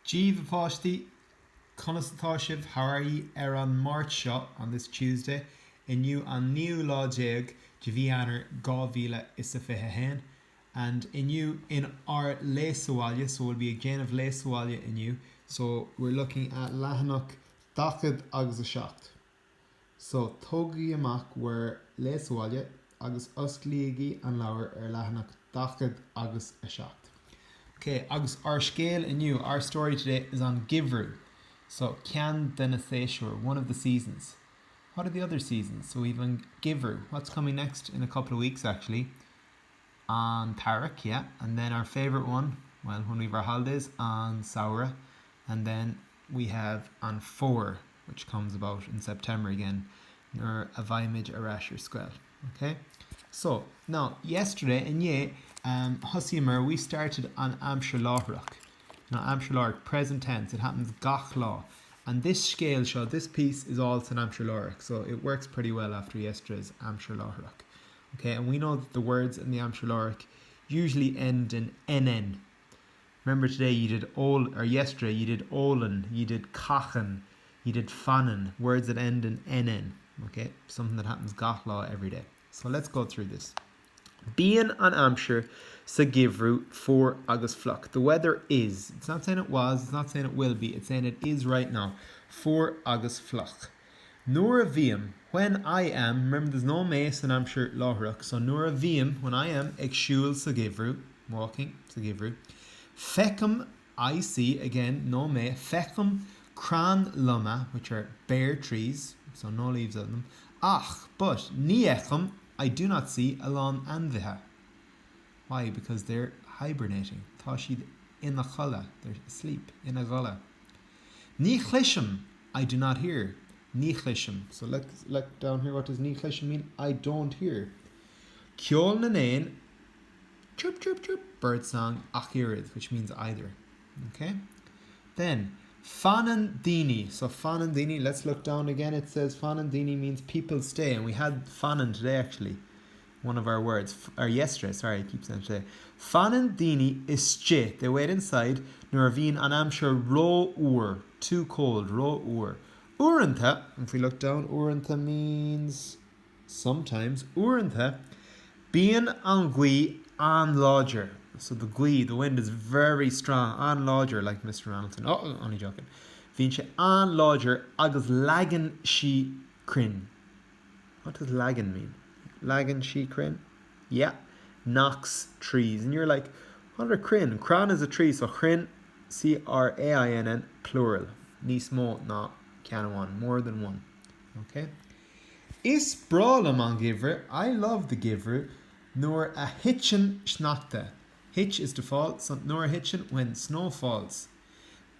Jeev Apostí, Conastashiv, Harry, Eran March shot on this Tuesday. In you on new Lodjeg, Eanáir Gavila Isafehen. And in you in our Leisawalya, so we'll be again of Leisawalya in you. So we're looking at Lahanuk Dakad Agus a Shacht. So Togi Yamak were Leisawalya, Agus Uskligi and Lower Lahanuk Dakad Agus a Shacht. Okay, Agus our scale in you. Our story today is on Geimhreadh. So Can Denetheshur, one of the seasons. What are the other seasons? So even Geimhreadh. What's coming next in a couple of weeks actually? On Tarak, yeah. And then our favourite one, well, when we have our holidays, on Saura. And then we have on 4, which comes about in September again, Nur Avaimid Arashir Squel. Okay? So, now, yesterday in Ye, Hussimer, we started on Amshir Láithreach. Now, Amshir Láithreach, present tense, it happens Gach Law. And this scale show, this piece is also an Amshir Láithreach. So it works pretty well after yesterday's Amshir Láithreach. Okay, and we know that the words in the Amshir Láithreach usually end in NN. Remember today you did yesterday you did Olin, you did Kachan, you did Fanan, words that end in NN. Okay, something that happens Gach Law every day. So let's go through this. Being on Amshir sa Geimhreadh for Agus Flock. The weather is, it's not saying it was, it's not saying it will be, it's saying it is right now. For Agus Flock. Nura Viam, when I am, remember there's no mace in Amshir Láithreach, so Nura Viam, when I am, Ekshul sa Geimhreadh, walking sa Geimhreadh. Fecum, I see, again, no may, Fecum Cran Lama, which are bare trees, so no leaves on them. Ach, but Niechum, I do not see Alon Anviha. Why? Because they're hibernating. Tashid in a chala, they're asleep in a gala. Nichlishim, I do not hear. Nichlishim. So look down here. What does Nichlishim mean? I don't hear. Kjol Nanain, chirp chirp chirp, bird song, Achirid, which means either. Okay? Then Fanan Dini. So Fanan Dini, let's look down again. It says Fanan Dini means people stay, and we had Fanan today actually. One of our words, or yesterday, sorry, I keep saying today. Fanan Dini is shit. They wait inside. Nuravin and Amshir ro ur, too cold, ro ur. Urantha, if we look down, Urantha means sometimes. Urantha, being on gui on lodger. So the gui, the wind is very strong. On lodger, like Mr. Ronaldson. Oh, only joking. Vinche on lodger, agus lagan she crin. What does lagan mean? Lagan she crin? Yeah. Knocks trees. And you're like, what are crin? Cran is a tree, so crin, C-R-A-I-N-N, plural. Nismo, no. Can one, more than one. Okay. Is bralam on Geimhreadh. I love the Geimhreadh. Nor a hitchin schnachta. Hitch is to fall, so nor a hitchin when snow falls.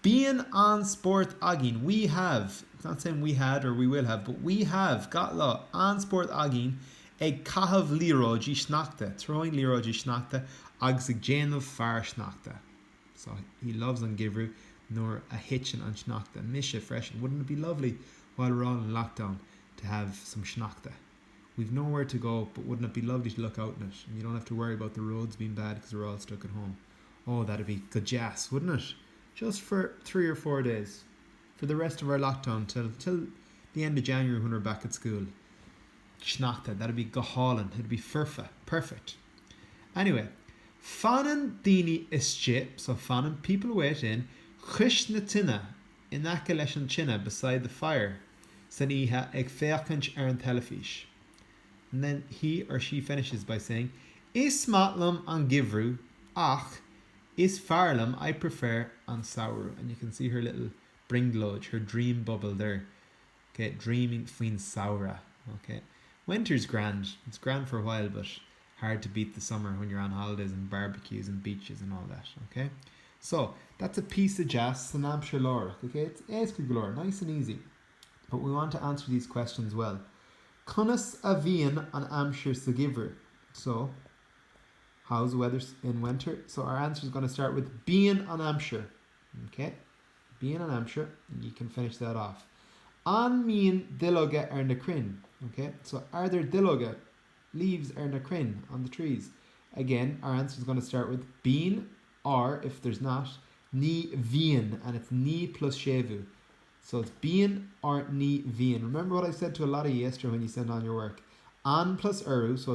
Being on sport agin, we have, it's not saying we had or we will have, but we have got law on sport agin a kahav liroji schnachta, throwing liroji schnachta, agsig janov far schnachta. So he loves on Geimhreadh. Nor a hitchin on schnachta. Misha freshen. Wouldn't it be lovely while we're all in lockdown to have some schnachta? We've nowhere to go, but wouldn't it be lovely to look out in it? And you don't have to worry about the roads being bad because we're all stuck at home. Oh, that'd be good jazz, wouldn't it? Just for 3 or 4 days. For the rest of our lockdown till the end of January when we're back at school. Schnachta, that'd be gahalan. It'd be perfect. Anyway, fanan dini ische, so fanan, people wait in, Chishna tina, inaka leshan china, beside the fire. Saniha eg feakanch ern telefish. And then he or she finishes by saying, Is matlam an Geimhreadh, ach, is farlam I prefer an Sauru. And you can see her little bringlodge, her dream bubble there. Okay, dreaming between Saura. Okay. Winter's grand. It's grand for a while, but hard to beat the summer when you're on holidays and barbecues and beaches and all that. Okay. So that's a piece of jazz, an Amshir Láithreach, okay? It's Aescú Glór, nice and easy. But we want to answer these questions well. Cunas a bhíonn an Amshir sa Geimhreadh. So, how's the weather in winter? So our answer is going to start with being an Amshir. Okay? Being an Amshir, you can finish that off. An mean diloga ar na crin. Okay? So are there diloga, leaves ar na crin on the trees? Again, our answer is going to start with being, or if there's not, Ní bhíon, and it's ní plus shevu. So it's bíon or ní bhíon. Remember what I said to a lot of you yesterday when you sent on your work. An plus eru, so